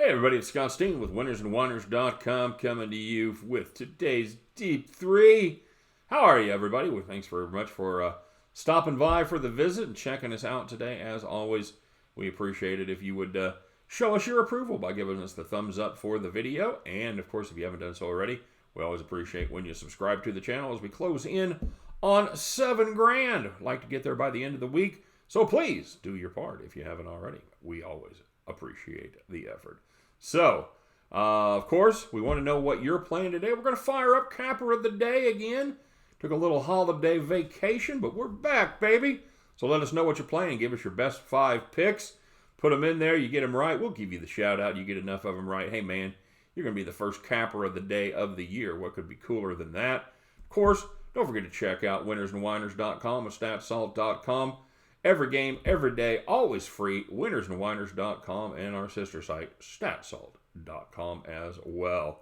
Hey everybody, it's Scott Steen with winnersandwonders.com coming to you with today's Deep 3. How are you everybody? Well, thanks very much for stopping by for the visit and checking us out today. As always, we appreciate it if you would show us your approval by giving us the thumbs up for the video. And of course, if you haven't done so already, we always appreciate when you subscribe to the channel as we close in on $7 grand. I'd like to get there by the end of the week. So please do your part if you haven't already. We always appreciate the effort. So, of course, we want to know what you're playing today. We're going to fire up Capper of the Day again. Took a little holiday vacation, but we're back, baby. So let us know what you're playing. Give us your best 5 picks. Put them in there. You get them right, we'll give you the shout out. You get enough of them right. Hey, man, you're going to be the first Capper of the Day of the year. What could be cooler than that? Of course, don't forget to check out winnersandwhiners.com and statsalt.com. Every game, every day, always free. Winnersandwhiners.com and our sister site, statsalt.com as well.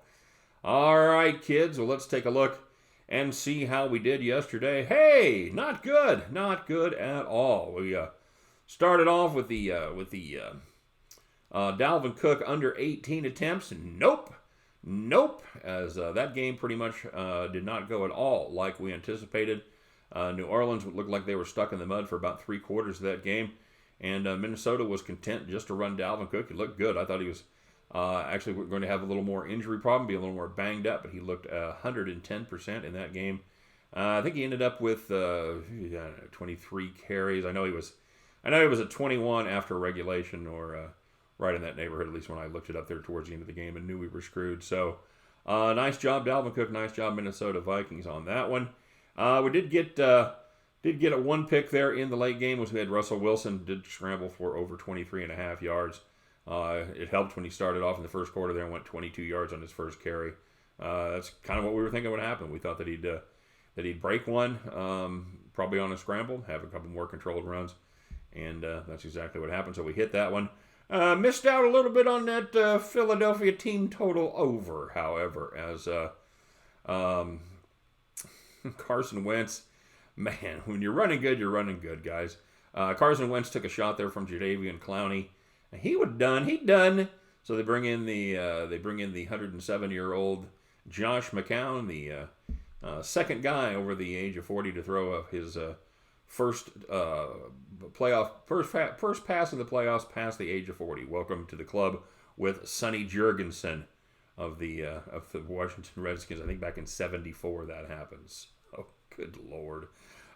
All right, kids. Well, let's take a look and see how we did yesterday. Hey, not good. Not good at all. We started off with the Dalvin Cook under 18 attempts. Nope. As that game pretty much did not go at all like we anticipated. New Orleans looked like they were stuck in the mud for about 3/4 of that game. And Minnesota was content just to run Dalvin Cook. He looked good. I thought he was actually going to have a little more injury problem, be a little more banged up, but he looked 110% in that game. I think he ended up with 23 carries. I know he was at 21 after regulation, or right in that neighborhood, at least when I looked it up there towards the end of the game and knew we were screwed. So nice job, Dalvin Cook. Nice job, Minnesota Vikings, on that one. We did get a 1 pick there in the late game, was we had Russell Wilson did scramble for over 23.5 yards. It helped when he started off in the first quarter there and went 22 yards on his first carry. That's kind of what we were thinking would happen. We thought that he'd break one, probably on a scramble, have a couple more controlled runs, and that's exactly what happened. So we hit that one. Missed out a little bit on that Philadelphia team total over, however, as Carson Wentz, man, when you're running good, guys. Carson Wentz took a shot there from Jadeveon Clowney. He'd done. So they bring in the 107-year-old Josh McCown, the second guy over the age of 40 to throw his first pass in the playoffs past the age of 40. Welcome to the club with Sonny Jurgensen of the Washington Redskins. I think back in '74 that happens. Oh, good Lord.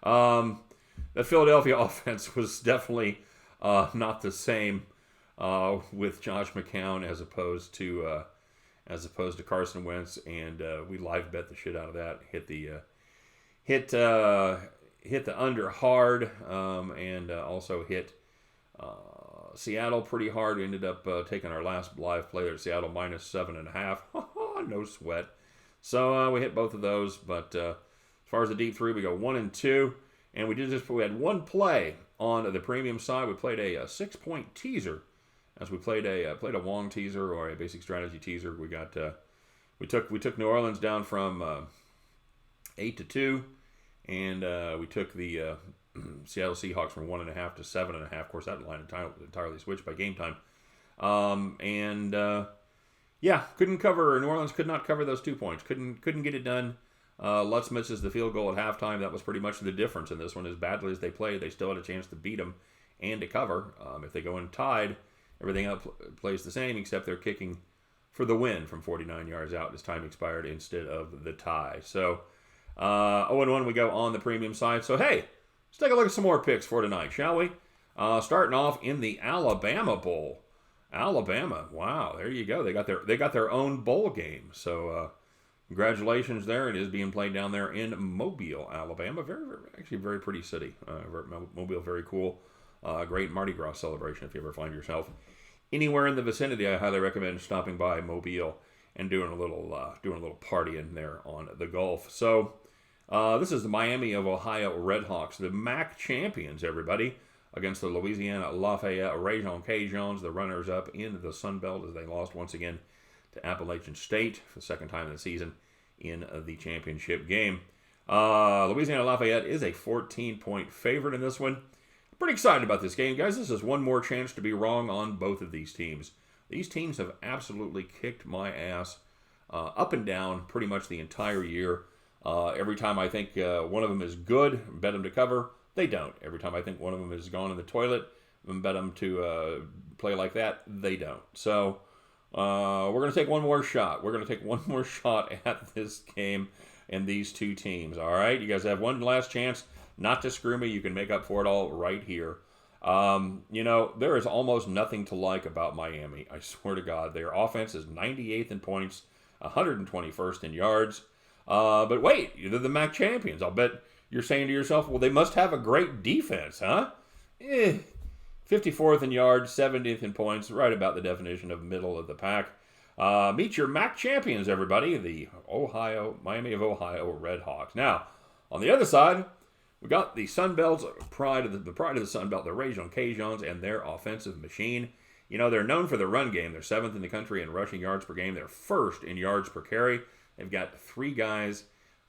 The Philadelphia offense was definitely not the same with Josh McCown as opposed to Carson Wentz, and we live bet the shit out of that. Hit the under hard, and also hit Seattle pretty hard. We ended up taking our last live play there at Seattle minus 7.5. No sweat. So we hit both of those. But as far as the deep 3, we go 1 and 2. And we had one play on the premium side. We played a 6-point teaser, as we played a Wong teaser, or a basic strategy teaser. We took New Orleans down from 8-2, and we took the Seattle Seahawks from 1.5 to 7.5. Of course, that line entirely switched by game time. Couldn't cover. New Orleans could not cover those 2 points. Couldn't get it done. Lutz misses the field goal at halftime. That was pretty much the difference in this one. As badly as they played, they still had a chance to beat them and to cover. If they go in tied, everything else plays the same, except they're kicking for the win from 49 yards out as time expired instead of the tie. So 0-1 we go on the premium side. So hey, let's take a look at some more picks for tonight, shall we? Starting off in the Alabama Bowl. Alabama, wow, there you go. They got their own bowl game. So congratulations there. It is being played down there in Mobile, Alabama. Actually very pretty city. Mobile, very cool. Great Mardi Gras celebration. If you ever find yourself anywhere in the vicinity, I highly recommend stopping by Mobile and doing a little partying there on the Gulf. So this is the Miami of Ohio Redhawks, the MAC champions, everybody, against the Louisiana-Lafayette Raging Cajuns, the runners-up in the Sun Belt, as they lost once again to Appalachian State for the second time in the season in the championship game. Louisiana-Lafayette is a 14-point favorite in this one. Pretty excited about this game, guys. This is one more chance to be wrong on both of these teams. These teams have absolutely kicked my ass up and down pretty much the entire year. Every time I think one of them is good, bet them to cover, they don't. Every time I think one of them has gone in the toilet, bet them to play like that, they don't. So we're going to take one more shot. We're going to take one more shot at this game and these two teams. All right, you guys have one last chance not to screw me. You can make up for it all right here. There is almost nothing to like about Miami. I swear to God, their offense is 98th in points, 121st in yards. But wait, they're the MAC champions. I'll bet you're saying to yourself, well, they must have a great defense, huh? 54th in yards, 70th in points, right about the definition of middle of the pack. Meet your MAC champions, everybody, the Miami of Ohio Redhawks. Now, on the other side, we got the Sun Belt's pride of the Sun Belt, the Raging Cajuns, and their offensive machine. They're known for their run game. They're 7th in the country in rushing yards per game. They're 1st in yards per carry. They've got 3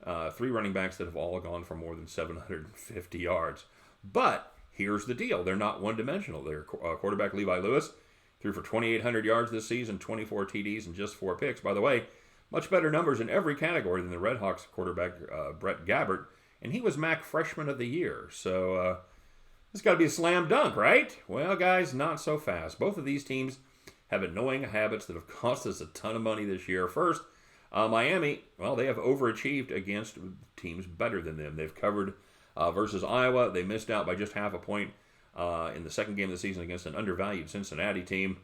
running backs that have all gone for more than 750 yards. But here's the deal. They're not one-dimensional. Their quarterback, Levi Lewis, threw for 2,800 yards this season, 24 TDs, and just 4 picks. By the way, much better numbers in every category than the Redhawks quarterback, Brett Gabbert. And he was MAC Freshman of the Year. So it's got to be a slam dunk, right? Well, guys, not so fast. Both of these teams have annoying habits that have cost us a ton of money this year. First, Miami, well, they have overachieved against teams better than them. They've covered versus Iowa. They missed out by just half a point in the second game of the season against an undervalued Cincinnati team.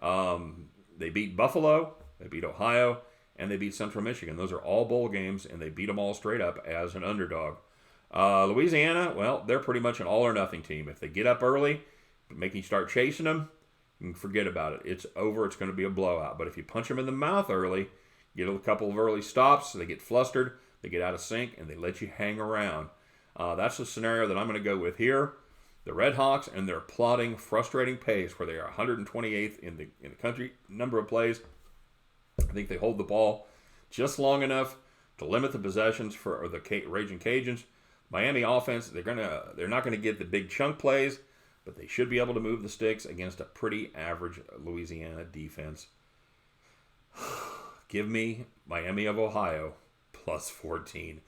They beat Buffalo. They beat Ohio. And they beat Central Michigan. Those are all bowl games, and they beat them all straight up as an underdog. Louisiana, well, they're pretty much an all-or-nothing team. If they get up early, make you start chasing them, you can forget about it. It's over. It's going to be a blowout. But if you punch them in the mouth early, get a couple of early stops, they get flustered, they get out of sync, and they let you hang around. That's the scenario that I'm going to go with here. The Redhawks and their plodding, frustrating pace, where they are 128th in the country number of plays. I think they hold the ball just long enough to limit the possessions for the Raging Cajuns. Miami offense, they're not going to get the big chunk plays, but they should be able to move the sticks against a pretty average Louisiana defense. Give me Miami of Ohio plus 14.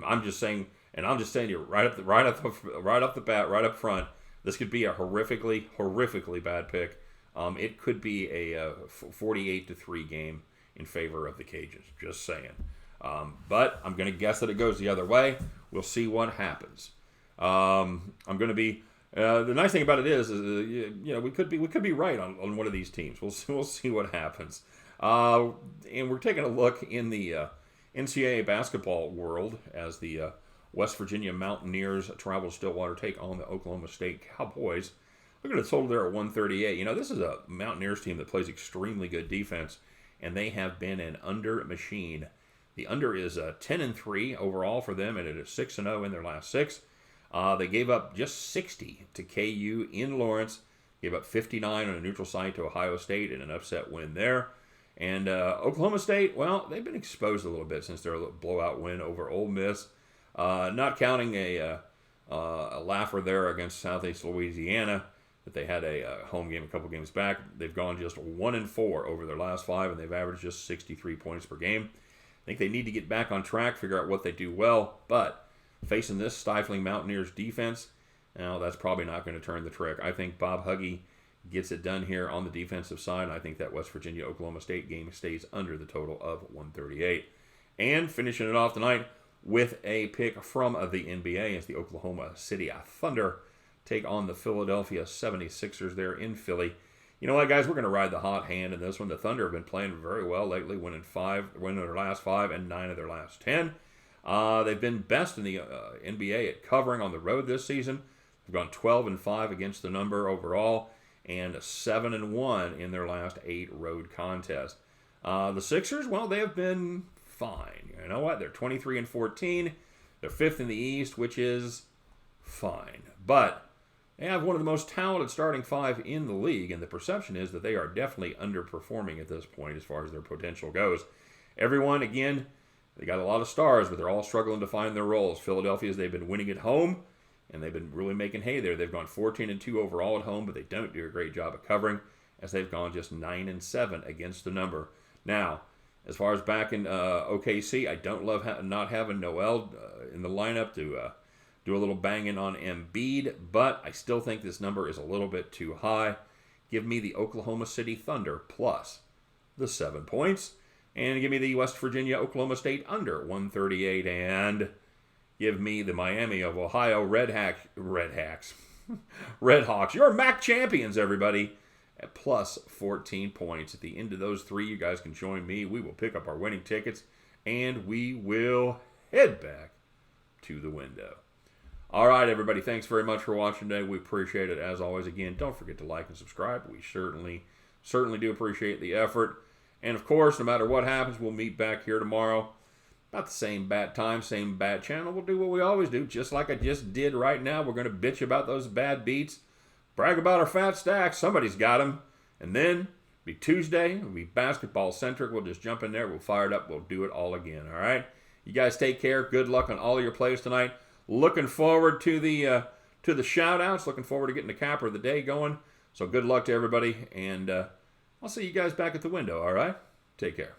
I'm just saying to you right off the bat, right up front, this could be a horrifically bad pick. It could be a 48-3 game in favor of the Cajuns. Just saying. But I'm going to guess that it goes the other way. We'll see what happens. I'm going to be. The nice thing about it is we could be right on one of these teams. We'll see what happens. And we're taking a look in the NCAA basketball world as the West Virginia Mountaineers travel to Stillwater, take on the Oklahoma State Cowboys. Look at the total there at 138. This is a Mountaineers team that plays extremely good defense, and they have been an under machine. The under is 10-3 overall for them, and it is 6-0 in their last 6. They gave up just 60 to KU in Lawrence, gave up 59 on a neutral site to Ohio State in an upset win there. And Oklahoma State, well, they've been exposed a little bit since their blowout win over Ole Miss. Not counting a laugher there against Southeast Louisiana, that they had a home game a couple games back. They've gone just 1-4 over their last 5, and they've averaged just 63 points per game. I think they need to get back on track, figure out what they do well, but facing this stifling Mountaineers defense, that's probably not going to turn the trick. I think Bob Huggy gets it done here on the defensive side, and I think that West Virginia-Oklahoma State game stays under the total of 138. And finishing it off tonight with a pick from the NBA as the Oklahoma City Thunder take on the Philadelphia 76ers there in Philly. You know what, guys? We're going to ride the hot hand in this one. The Thunder have been playing very well lately, winning their last 5 and 9 of their last 10. They've been best in the NBA at covering on the road this season. They've gone 12-5 against the number overall, and 7-1 in their last 8 road contests. The Sixers, well, they have been fine. You know what? They're 23-14. They're 5th in the East, which is fine. But they have one of the most talented starting 5 in the league, and the perception is that they are definitely underperforming at this point as far as their potential goes. Everyone, again, they got a lot of stars, but they're all struggling to find their roles. Philadelphia's, they've been winning at home, and they've been really making hay there. They've gone 14-2 overall at home, but they don't do a great job of covering. as they've gone just 9-7 against the number. Now, as far as back in OKC, I don't love not having Noel in the lineup to do a little banging on Embiid, but I still think this number is a little bit too high. Give me the Oklahoma City Thunder plus the 7 points, and give me the West Virginia Oklahoma State under 138, and give me the Miami of Ohio Red Hawks. You're MAC champions, everybody, at plus 14 points. At the end of those three, you guys can join me. We will pick up our winning tickets, and we will head back to the window. All right, everybody, thanks very much for watching today. We appreciate it, as always. Again, don't forget to like and subscribe. We certainly do appreciate the effort. And, of course, no matter what happens, we'll meet back here tomorrow. About the same bat time, same bat channel. We'll do what we always do, just like I just did right now. We're going to bitch about those bad beats, brag about our fat stacks. Somebody's got them. And then, be Tuesday. It'll be basketball-centric. We'll just jump in there. We'll fire it up. We'll do it all again, all right? You guys take care. Good luck on all of your plays tonight. Looking forward to the shout-outs. Looking forward to getting the capper of the day going. So good luck to everybody. And I'll see you guys back at the window, all right? Take care.